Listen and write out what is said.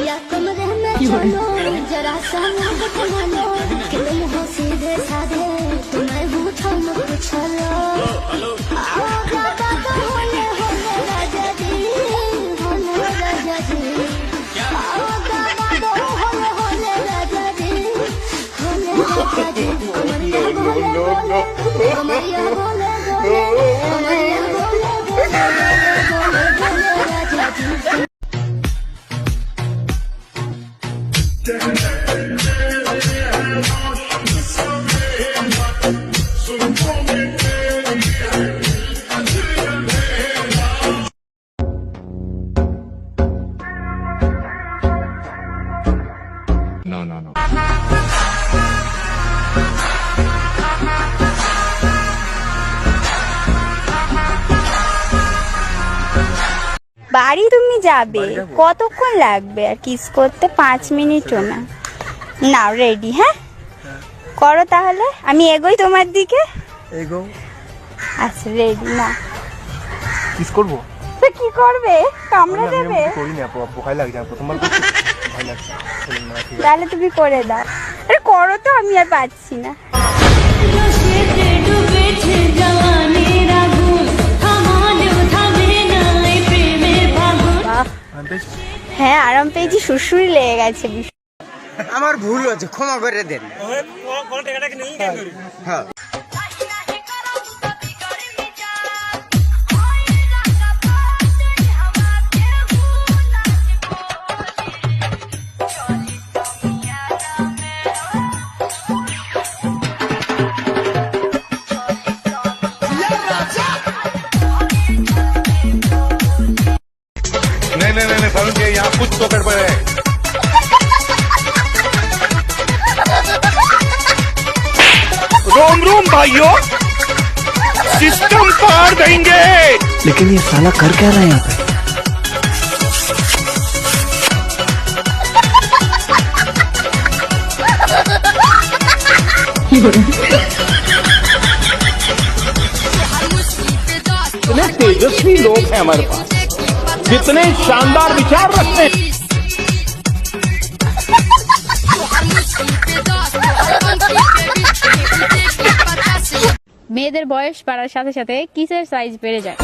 या कमरे में चलो जरा सा मुझे बना लो कि तुम हो सीधे साधे तुम्हें पूछो न पूछो लो होने होने राजा जी होने राजा जी होने होने राजा जी होने राजा जी कमरिया बोले कमरिया बोले कमरिया बोले राजा जी No, no, no. বাড়ি তুমি যাবে কতক্ষণ লাগবে? আর কিস করতে 5 মিনিটও না। নাও রেডি, হ্যাঁ করো তাহলে। আমি এগোই তোমার দিকে। এগো। আচ্ছা রেডি না। কিস করব? তো কি করবে? কামড়ে দেবে? আমি করি না, ভয় লাগে না, প্রথমবার ভয় লাগছে। তাহলে তুমি করে দাও। আরে করো তো, আমি আর পাচ্ছি না। হ্যাঁ আরাম পেয়েছি, সুরসুরি লেগে গেছে। আমার ভুল হচ্ছে, ক্ষমা করে দেন। হ্যাঁ नहीं सारुण जी, यहाँ कुछ तो गड़बड़ है। रोम रोम भाइयों, सिस्टम पार देंगे। लेकिन ये साला कर क्या रहा है यहाँ पे? इतने तेजस्वी लोग हैं हमारे पास, कितने शानदार विचार रखते हैं। মেয়েদের বয়স বাড়ার সাথে সাথে কিসের সাইজ বেড়ে যায়।